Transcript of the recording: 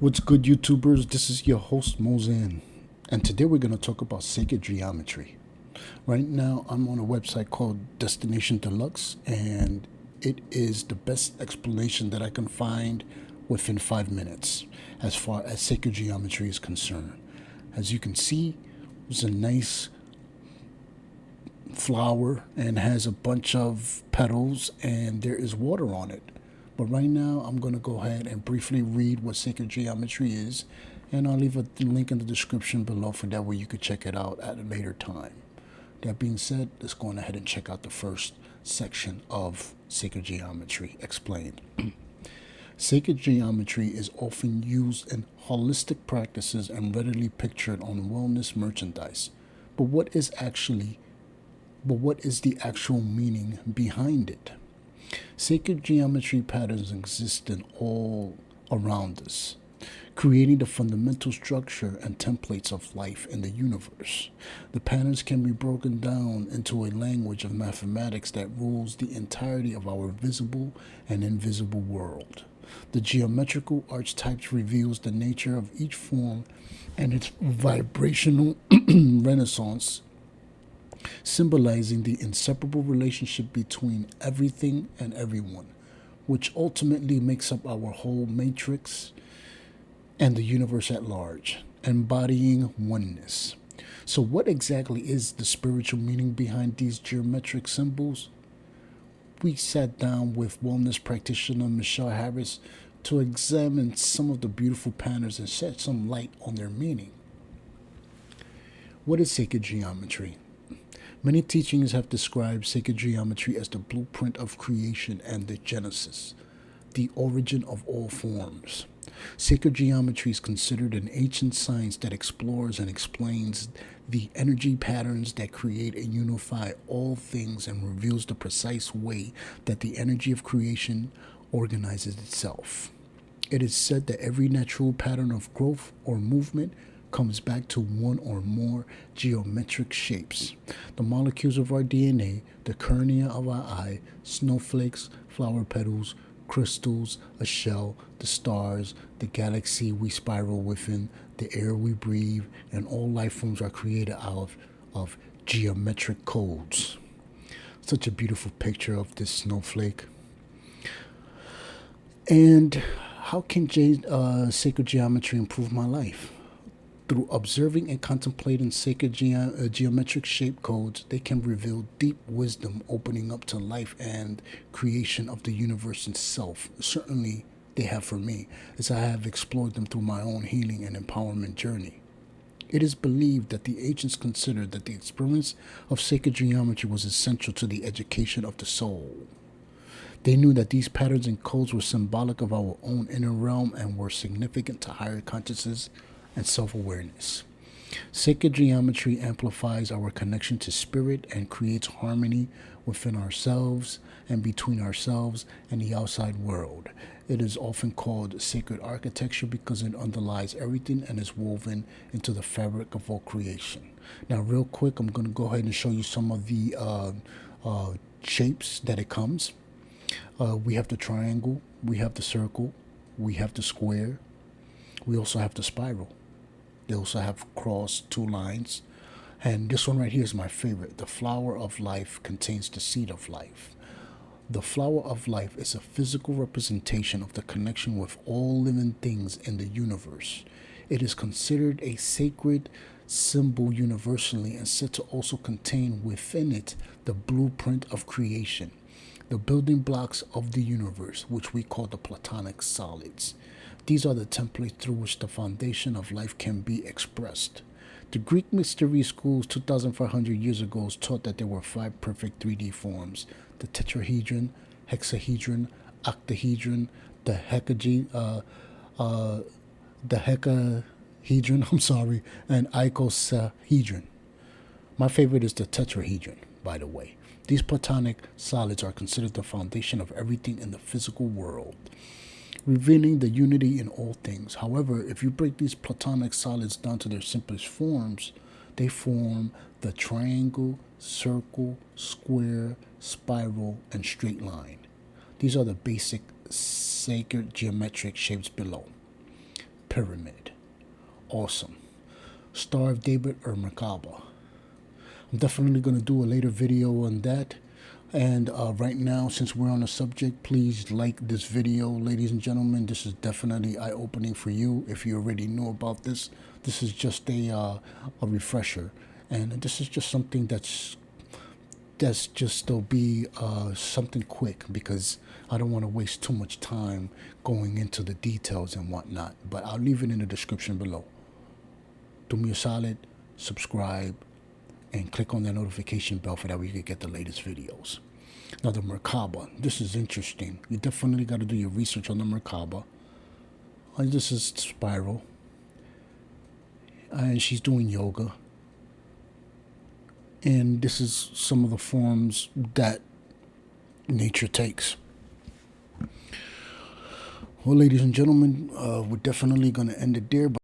What's good, YouTubers? This is your host, Mozan, and today we're going to talk about sacred geometry. Right now, I'm on a website called Destination Deluxe, and it is the best explanation that I can find within 5 minutes as far as sacred geometry is concerned. As you can see, it's a nice flower and has a bunch of petals, and there is water on it. But right now, I'm going to go ahead and briefly read what sacred geometry is, and I'll leave a link in the description below for that way you could check it out at a later time. That being said, let's go ahead and check out the first section of sacred geometry explained. Sacred geometry is often used in holistic practices and readily pictured on wellness merchandise. But what is the actual meaning behind it? Sacred geometry patterns exist in all around us, creating the fundamental structure and templates of life in the universe. The patterns can be broken down into a language of mathematics that rules the entirety of our visible and invisible world. The geometrical archetypes reveals the nature of each form and its vibrational renaissance, symbolizing the inseparable relationship between everything and everyone, which ultimately makes up our whole matrix and the universe at large, embodying oneness. So, what exactly is the spiritual meaning behind these geometric symbols? We sat down with wellness practitioner Michelle Harris to examine some of the beautiful patterns and shed some light on their meaning. What is sacred geometry? Many teachings have described sacred geometry as the blueprint of creation and the genesis, the origin of all forms. Sacred geometry is considered an ancient science that explores and explains the energy patterns that create and unify all things and reveals the precise way that the energy of creation organizes itself. It is said that every natural pattern of growth or movement comes back to one or more geometric shapes. The molecules of our DNA, the cornea of our eye, snowflakes, flower petals, crystals, a shell, the stars, the galaxy we spiral within, the air we breathe, and all life forms are created out of geometric codes. Such a beautiful picture of this snowflake. And how can sacred geometry improve my life? Through observing and contemplating sacred geometric shape codes, they can reveal deep wisdom, opening up to life and creation of the universe itself. Certainly, they have for me, as I have explored them through my own healing and empowerment journey. It is believed that the ancients considered that the experience of sacred geometry was essential to the education of the soul. They knew that these patterns and codes were symbolic of our own inner realm and were significant to higher consciousness and self awareness. Sacred geometry amplifies our connection to spirit and creates harmony within ourselves and between ourselves and the outside world. It is often called sacred architecture because it underlies everything and is woven into the fabric of all creation. Now, real quick, I'm going to go ahead and show you some of the uh, shapes that it comes. We have the triangle, we have the circle, we have the square, we also have the spiral. They also have cross two lines. And this one right here is my favorite. The flower of life contains the seed of life. The flower of life is a physical representation of the connection with all living things in the universe. It is considered a sacred symbol universally and said to also contain within it the blueprint of creation, the building blocks of the universe, which we call the Platonic solids. These are the templates through which the foundation of life can be expressed. The Greek mystery schools 2,500 years ago taught that there were five perfect 3D forms: the tetrahedron, hexahedron, octahedron, the uh, the hecahedron, and icosahedron. My favorite is the tetrahedron, by the way. These Platonic solids are considered the foundation of everything in the physical world, revealing the unity in all things. However, if you break these Platonic solids down to their simplest forms, they form the triangle, circle, square, spiral, and straight line. These are the basic sacred geometric shapes below. pyramid. Awesome. Star of David or Merkaba. I'm definitely going to do a later video on that. And right now, since we're on the subject, please like this video, ladies and gentlemen. This is definitely eye-opening for you. If you already knew about this, this is just a refresher. And this is just something that's just to be something quick, because I don't want to waste too much time going into the details and whatnot. But I'll leave it in the description below. Do me a solid, subscribe, and click on that notification bell for that way you can get the latest videos. Now the Merkaba, this is interesting. You definitely got to do your research on the Merkaba. This is Spiral, and she's doing yoga. And this is some of the forms that nature takes. Well, ladies and gentlemen, we're definitely going to end it there. But